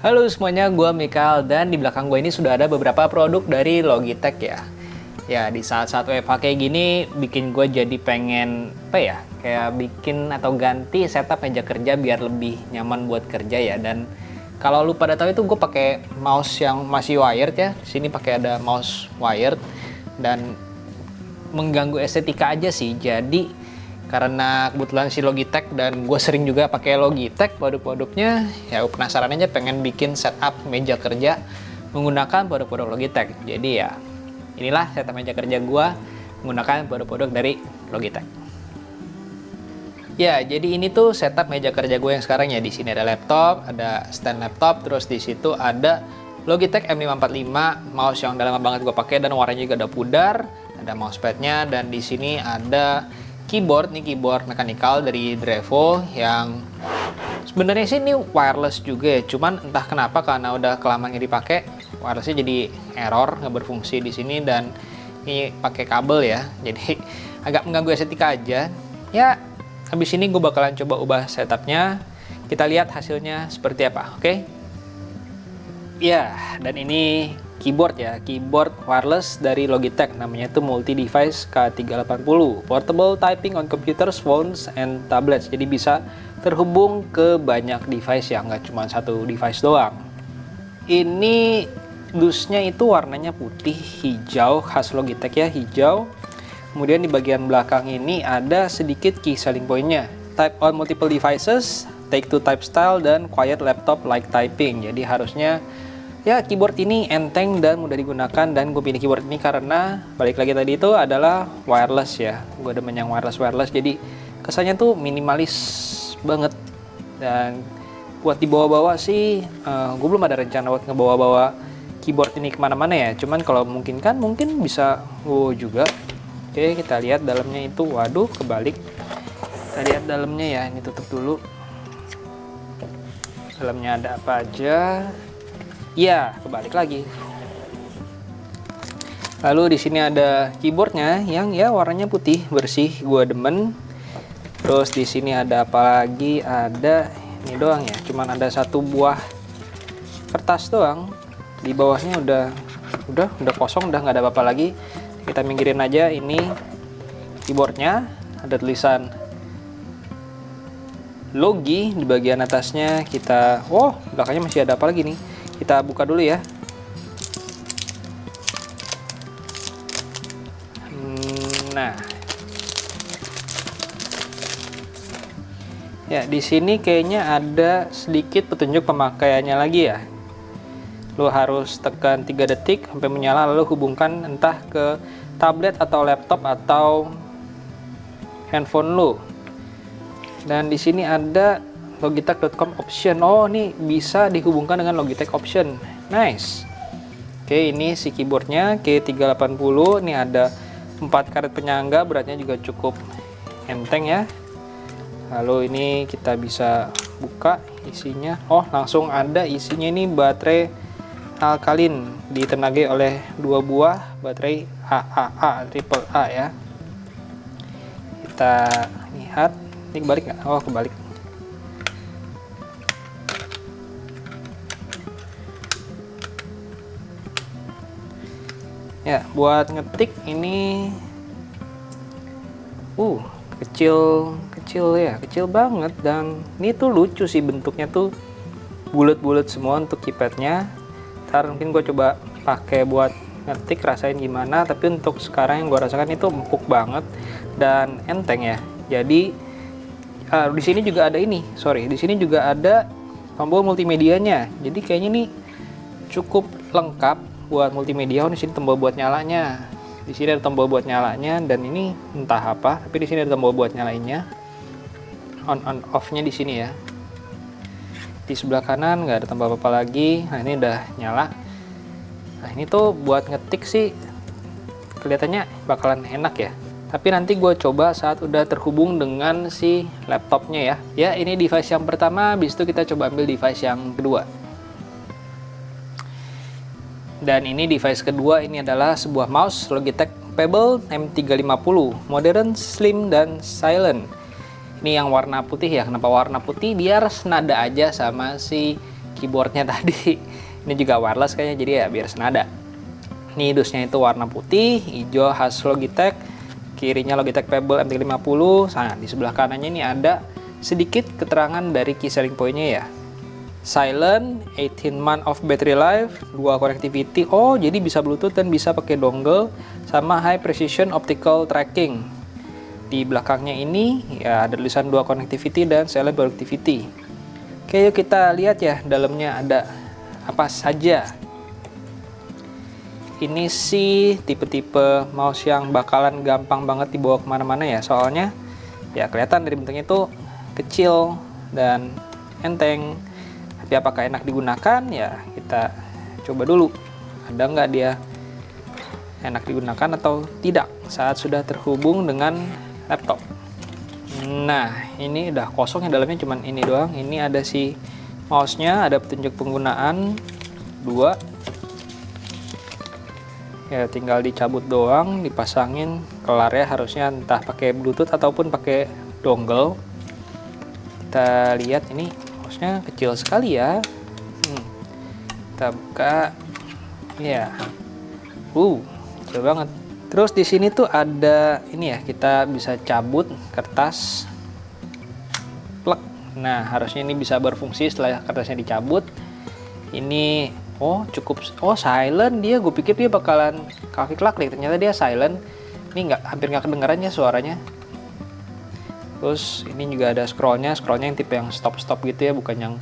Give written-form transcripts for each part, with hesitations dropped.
Halo semuanya, gue Mikael dan di belakang gue ini sudah ada beberapa produk dari Logitech ya. Ya di saat-saat WFH kayak gini bikin gue jadi pengen kayak bikin atau ganti setup meja kerja biar lebih nyaman buat kerja ya. Dan kalau lu pada tahu itu gue pakai mouse yang masih wired ya. Di sini pakai ada mouse wired dan mengganggu estetika aja sih. Jadi karena kebetulan si Logitech dan gue sering juga pakai Logitech produk-produknya, ya penasaran aja pengen bikin setup meja kerja menggunakan produk-produk Logitech. Jadi ya inilah setup meja kerja gue menggunakan produk-produk dari Logitech. Ya, jadi ini tuh setup meja kerja gue yang sekarang ya. Di sini ada laptop, ada stand laptop, terus di situ ada Logitech M545, mouse yang udah lama banget gue pakai dan warnanya juga udah pudar, ada mousepadnya, dan di sini ada keyboard, nih keyboard mechanical dari Drevo yang sebenarnya sih ini wireless juga ya, cuman entah kenapa karena udah kelamaan dipakai wirelessnya jadi error, nggak berfungsi di sini, dan ini pakai kabel ya, jadi agak mengganggu estetika aja. Ya, habis ini gue bakalan coba ubah setupnya, kita lihat hasilnya seperti apa, oke? Ya, dan ini keyboard ya, keyboard wireless dari Logitech, namanya itu Multi Device K380, portable typing on computers, phones, and tablets. Jadi bisa terhubung ke banyak device ya, nggak cuma satu device doang. Ini dusnya itu warnanya putih hijau, khas Logitech ya, hijau. Kemudian di bagian belakang ini ada sedikit key selling point-nya, type on multiple devices, take to type style, dan quiet laptop like typing. Jadi harusnya ya keyboard ini enteng dan mudah digunakan, dan gue pilih keyboard ini karena balik lagi tadi itu adalah wireless ya. Gue demen yang wireless, jadi kesannya tuh minimalis banget. Dan buat dibawa-bawa sih, gue belum ada rencana buat ngebawa-bawa keyboard ini kemana-mana ya. Cuman kalau mungkin bisa juga. Oke, kita lihat dalamnya itu. Waduh, kebalik. Kita lihat dalamnya ya. Ini tutup dulu. Dalamnya ada apa aja? Ya, kebalik lagi. Lalu di sini ada keyboardnya yang ya warnanya putih bersih, gua demen. Terus di sini ada apa lagi? Ada ini doang ya, cuman ada satu buah kertas doang. Di bawahnya udah kosong, udah nggak ada apa-apa lagi. Kita minggirin aja. Ini keyboardnya, ada tulisan Logi di bagian atasnya. Kita, belakangnya masih ada apa lagi nih? Kita buka dulu ya. Nah, ya di sini kayaknya ada sedikit petunjuk pemakaiannya lagi ya. Lo harus tekan 3 detik sampai menyala, lalu hubungkan entah ke tablet atau laptop atau handphone lo. Dan di sini ada Logitech.com option. Oh, ini bisa dihubungkan dengan Logitech option. Nice. Oke, ini si keyboardnya K380. Ini ada 4 karet penyangga, beratnya juga cukup enteng ya. Lalu ini kita bisa buka isinya. Oh, langsung ada isinya. Ini baterai alkalin ditenagai oleh 2 buah baterai triple A ya. Kita lihat. Ini kebalik nggak? Oh, kebalik. Ya, buat ngetik ini kecil banget, dan ini tuh lucu sih bentuknya, tuh bulat-bulat semua untuk keypadnya. Ntar mungkin gue coba pakai buat ngetik rasain gimana, tapi untuk sekarang yang gue rasakan itu empuk banget dan enteng ya. Jadi di sini juga ada di sini juga ada tombol multimedianya. Jadi kayaknya nih cukup lengkap buat multimedia. Di sini tombol buat nyalanya, di sini ada tombol buat nyalanya, dan ini entah apa, tapi di sini ada tombol buat nyalainnya, on off-nya di sini ya. Di sebelah kanan nggak ada tombol apa-apa lagi. Nah, ini udah nyala. Nah, ini tuh buat ngetik sih kelihatannya bakalan enak ya. Tapi nanti gue coba saat udah terhubung dengan si laptopnya ya. Ya, ini device yang pertama, habis itu kita coba ambil device yang kedua. Dan ini device kedua, ini adalah sebuah mouse Logitech Pebble M350, modern, slim, dan silent. Ini yang warna putih ya. Kenapa warna putih? Biar senada aja sama si keyboardnya tadi. Ini juga wireless kayaknya, jadi ya biar senada. Ini dusnya itu warna putih, hijau khas Logitech. Kirinya Logitech Pebble MT50. Nah, di sebelah kanannya ini ada sedikit keterangan dari key selling point-nya ya. Silent, 18 month of battery life, 2 connectivity. Oh, jadi bisa Bluetooth dan bisa pakai dongle, sama high precision optical tracking. Di belakangnya ini ya ada tulisan 2 connectivity dan silent productivity. Oke, yuk kita lihat ya dalamnya ada apa saja. Ini sih tipe-tipe mouse yang bakalan gampang banget dibawa kemana-mana ya, soalnya ya kelihatan dari bentuknya itu kecil dan enteng. Tapi apakah enak digunakan ya kita coba dulu, ada nggak dia enak digunakan atau tidak saat sudah terhubung dengan laptop. Nah, ini udah kosong ya, dalamnya cuman ini doang. Ini ada si mouse-nya, ada petunjuk penggunaan 2. Ya tinggal dicabut doang, dipasangin, kelar ya, harusnya entah pakai Bluetooth ataupun pakai dongle. Kita lihat ini mouse-nya kecil sekali ya. Kita buka. Ya. Kecil banget. Terus di sini tuh ada ini ya, kita bisa cabut kertas plug. Nah, harusnya ini bisa berfungsi setelah kertasnya dicabut. Ini silent dia. Gue pikir dia bakalan klik, ternyata dia silent. Ini hampir nggak kedengeran ya suaranya. Terus ini juga ada scrollnya yang tipe yang stop gitu ya, bukan yang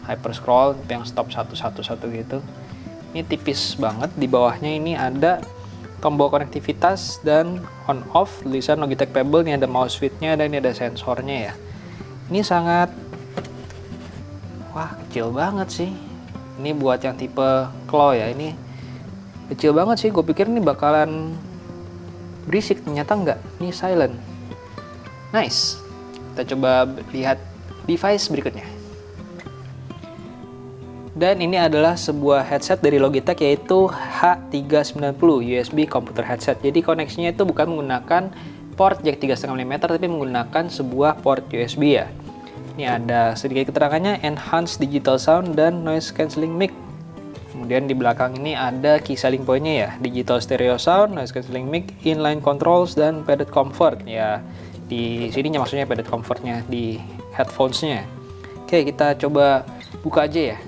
hyper scroll, tipe yang stop satu gitu. Ini tipis banget. Di bawahnya ini ada tombol konektivitas dan on off, tulisan Logitech Pebble. Ini ada mouse speed-nya dan ini ada sensornya ya. Ini sangat kecil banget sih. Ini buat yang tipe claw ya, ini kecil banget sih. Gue pikir ini bakalan berisik, ternyata enggak. Ini silent. Nice. Kita coba lihat device berikutnya. Dan ini adalah sebuah headset dari Logitech, yaitu H390 USB computer headset. Jadi koneksinya itu bukan menggunakan port jack 3,5 mm, tapi menggunakan sebuah port USB ya. Ini ada sedikit keterangannya, enhanced digital sound dan noise cancelling mic. Kemudian di belakang ini ada key selling point-nya ya, digital stereo sound, noise cancelling mic, inline controls, dan padded comfort. Ya, di sininya maksudnya padded comfort-nya di headphones-nya. Oke, kita coba buka aja ya.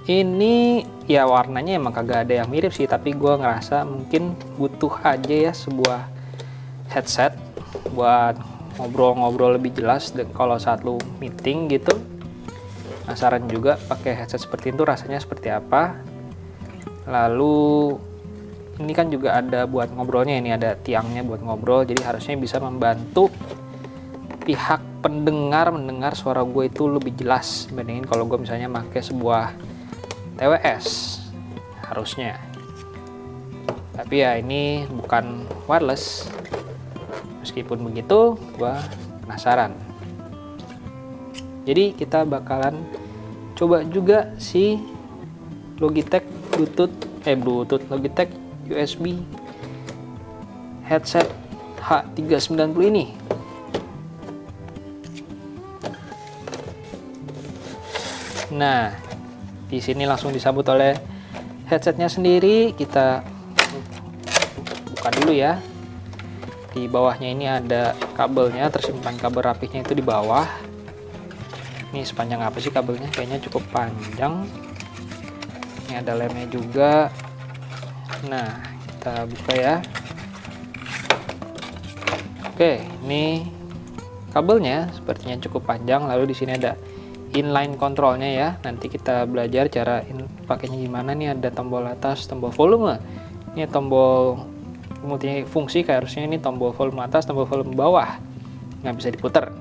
Ini ya warnanya emang kagak ada yang mirip sih, tapi gue ngerasa mungkin butuh aja ya sebuah headset buat ngobrol-ngobrol lebih jelas dan kalau saat lu meeting gitu. Penasaran juga pakai headset seperti itu rasanya seperti apa. Lalu ini kan juga ada buat ngobrolnya, ini ada tiangnya buat ngobrol, jadi harusnya bisa membantu pihak pendengar mendengar suara gue itu lebih jelas dibandingin kalau gue misalnya pakai sebuah TWS harusnya. Tapi ya ini bukan wireless. Meskipun begitu, gua penasaran. Jadi kita bakalan coba juga si Logitech Logitech USB headset H390 ini. Nah, di sini langsung disambut oleh headsetnya sendiri. Kita buka dulu ya. Di bawahnya ini ada kabelnya, tersimpan kabel rapihnya itu di bawah. Ini sepanjang apa sih kabelnya? Kayaknya cukup panjang. Ini ada lemnya juga. Nah, kita buka ya. Oke, ini kabelnya sepertinya cukup panjang. Lalu di sini ada inline controlnya ya. Nanti kita belajar cara pakainya gimana. Nih ada tombol atas, tombol volume. Ini tombol multifungsi, kayak harusnya ini tombol volume atas, tombol volume bawah, nggak bisa diputar.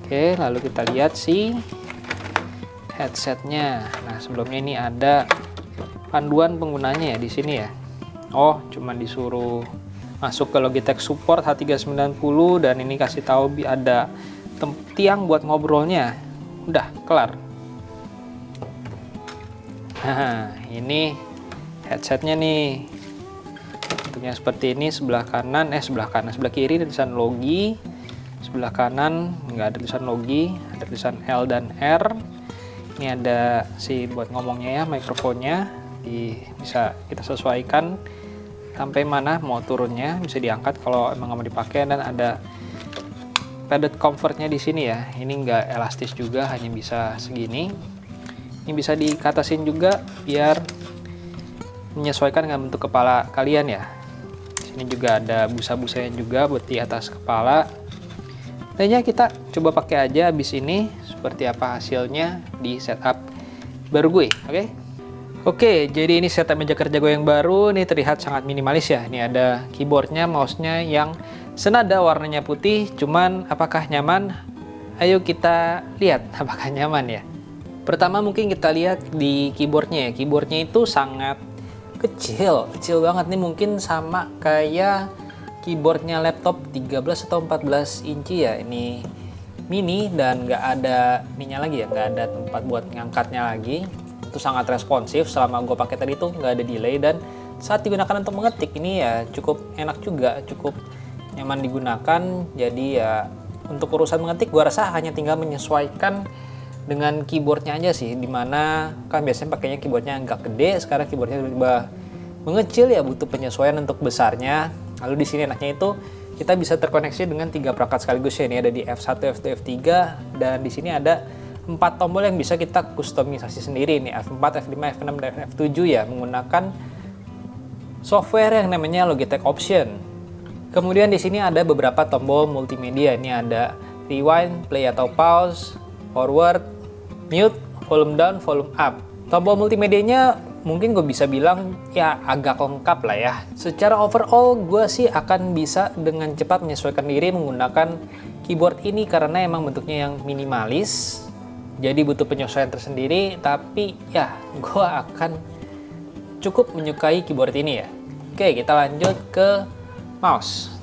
Oke, lalu kita lihat si headsetnya. Nah, sebelumnya ini ada panduan penggunanya ya di sini ya. Oh, cuman disuruh masuk ke Logitech support H390 dan ini kasih tahu ada tiang buat ngobrolnya. Udah kelar. Nah, ini headsetnya nih. Bentuknya seperti ini, sebelah kiri ada tulisan Logi, sebelah kanan nggak ada tulisan Logi, ada tulisan L dan R. Ini ada buat ngomongnya ya, mikrofonnya. Bisa kita sesuaikan sampai mana mau turunnya, bisa diangkat kalau emang nggak mau dipakai. Dan ada padded comfortnya di sini ya. Ini nggak elastis juga, hanya bisa segini. Ini bisa dikatasin juga biar menyesuaikan dengan bentuk kepala kalian ya. Di sini juga ada busa-busanya juga buat di atas kepala. Dan ya kita coba pakai aja abis ini seperti apa hasilnya di setup baru gue, oke? Oke, jadi ini setup meja kerja gue yang baru. Ini terlihat sangat minimalis ya. Ini ada keyboardnya, mouse-nya yang senada warnanya putih. Cuman apakah nyaman? Ayo kita lihat apakah nyaman ya. Pertama mungkin kita lihat di keyboardnya ya. Keyboardnya itu sangat kecil banget nih, mungkin sama kayak keyboardnya laptop 13 atau 14 inci ya. Ini mini dan nggak ada ininya lagi ya, nggak ada tempat buat ngangkatnya lagi. Itu sangat responsif, selama gue pakai tadi tuh nggak ada delay, dan saat digunakan untuk mengetik ini ya cukup enak juga, cukup nyaman digunakan. Jadi ya untuk urusan mengetik gue rasa hanya tinggal menyesuaikan dengan keyboardnya aja sih, dimana kan biasanya pakainya keyboardnya agak gede, sekarang keyboardnya tiba-tiba mengecil ya, butuh penyesuaian untuk besarnya. Lalu di sini enaknya itu kita bisa terkoneksi dengan 3 perangkat sekaligus ya. Ini ada di F1, F2, F3, dan di sini ada 4 tombol yang bisa kita kustomisasi sendiri. Ini F4, F5, F6, dan F7 ya, menggunakan software yang namanya Logitech Option. Kemudian di sini ada beberapa tombol multimedia. Ini ada rewind, play atau pause, forward, mute, volume down, volume up. Tombol multimedianya mungkin gue bisa bilang ya agak lengkap lah ya. Secara overall gue sih akan bisa dengan cepat menyesuaikan diri menggunakan keyboard ini karena emang bentuknya yang minimalis. Jadi butuh penyesuaian tersendiri, tapi ya gue akan cukup menyukai keyboard ini ya. Oke, kita lanjut ke mouse.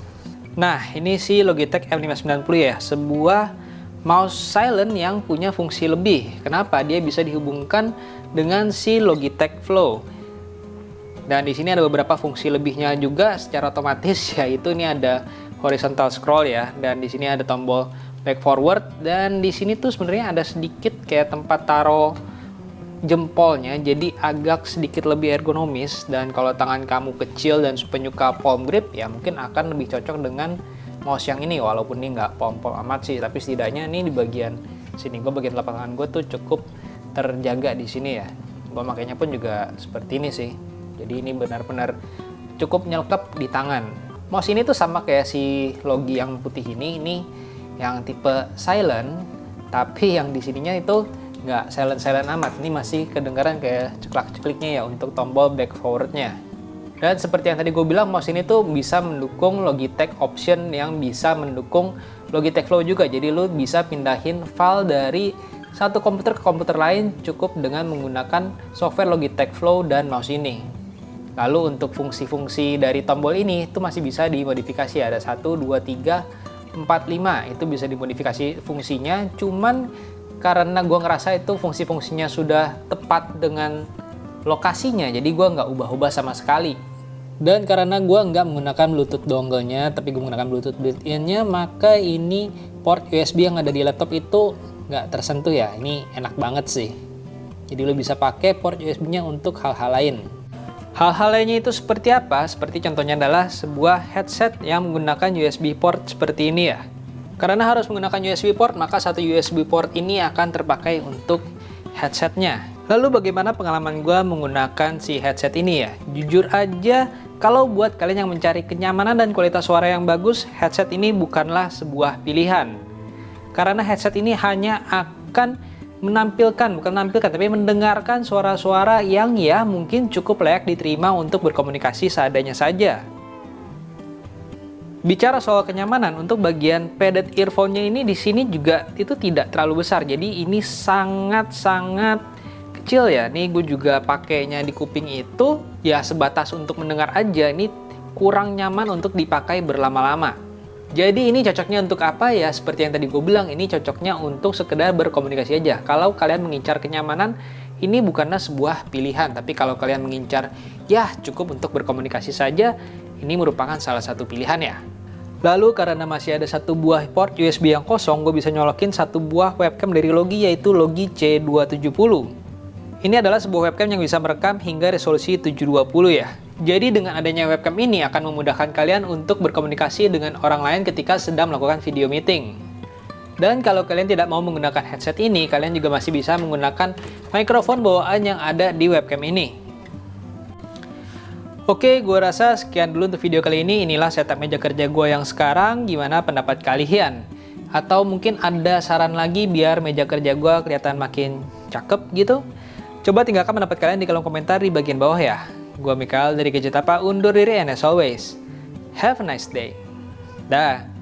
Nah, ini si Logitech M590 ya, sebuah mouse silent yang punya fungsi lebih. Kenapa? Dia bisa dihubungkan dengan si Logitech Flow. Dan di sini ada beberapa fungsi lebihnya juga secara otomatis, yaitu ini ada horizontal scroll ya, dan di sini ada tombol back forward, dan di sini tuh sebenarnya ada sedikit kayak tempat taruh jempolnya, jadi agak sedikit lebih ergonomis. Dan kalau tangan kamu kecil dan penyuka palm grip ya mungkin akan lebih cocok dengan mouse yang ini, walaupun ini nggak palm amat sih, tapi setidaknya ini di bagian sini gue, bagian telapak tangan gue tuh cukup terjaga di sini ya. Gue makainya pun juga seperti ini sih, jadi ini benar-benar cukup nyelkep di tangan. Mouse ini tuh sama kayak si Logi yang putih ini yang tipe silent, tapi yang di sininya itu nggak silent amat. Ini masih kedengaran kayak ceklak-cekliknya ya untuk tombol back forwardnya. Dan seperti yang tadi gue bilang, mouse ini tuh bisa mendukung Logitech Option yang bisa mendukung Logitech Flow juga. Jadi lu bisa pindahin file dari satu komputer ke komputer lain cukup dengan menggunakan software Logitech Flow dan mouse ini. Lalu untuk fungsi-fungsi dari tombol ini itu masih bisa dimodifikasi. Ada 1, 2, 3, 4, 5. Itu bisa dimodifikasi fungsinya. Cuman karena gue ngerasa itu fungsi-fungsinya sudah tepat dengan lokasinya, jadi gue nggak ubah-ubah sama sekali. Dan karena gue nggak menggunakan Bluetooth dongle-nya, tapi gue menggunakan Bluetooth built-in-nya, maka ini port USB yang ada di laptop itu nggak tersentuh ya. Ini enak banget sih. Jadi lo bisa pakai port USB-nya untuk hal-hal lain. Hal-hal lainnya itu seperti apa? Seperti contohnya adalah sebuah headset yang menggunakan USB port seperti ini ya. Karena harus menggunakan USB port, maka satu USB port ini akan terpakai untuk headsetnya. Lalu bagaimana pengalaman gue menggunakan si headset ini ya? Jujur aja, kalau buat kalian yang mencari kenyamanan dan kualitas suara yang bagus, headset ini bukanlah sebuah pilihan. Karena headset ini hanya akan bukan mendengarkan suara-suara yang ya mungkin cukup layak diterima untuk berkomunikasi seadanya saja. Bicara soal kenyamanan, untuk bagian padded earphone-nya ini di sini juga itu tidak terlalu besar. Jadi ini sangat-sangat kecil ya. Nih gue juga pakainya di kuping itu ya sebatas untuk mendengar aja. Ini kurang nyaman untuk dipakai berlama-lama. Jadi ini cocoknya untuk apa ya? Seperti yang tadi gue bilang, ini cocoknya untuk sekedar berkomunikasi aja. Kalau kalian mengincar kenyamanan, ini bukanlah sebuah pilihan. Tapi kalau kalian mengincar ya cukup untuk berkomunikasi saja, ini merupakan salah satu pilihan ya. Lalu karena masih ada satu buah port USB yang kosong, gue bisa nyolokin satu buah webcam dari Logi, yaitu Logi C270. Ini adalah sebuah webcam yang bisa merekam hingga resolusi 720 ya. Jadi dengan adanya webcam ini akan memudahkan kalian untuk berkomunikasi dengan orang lain ketika sedang melakukan video meeting. Dan kalau kalian tidak mau menggunakan headset ini, kalian juga masih bisa menggunakan mikrofon bawaan yang ada di webcam ini. Oke, gue rasa sekian dulu untuk video kali ini. Inilah setup meja kerja gue yang sekarang. Gimana pendapat kalian? Atau mungkin ada saran lagi biar meja kerja gue kelihatan makin cakep gitu? Coba tinggalkan pendapat kalian di kolom komentar di bagian bawah ya. Gue Mikael dari Gadget Apa undur diri, and as always, have a nice day. Dah.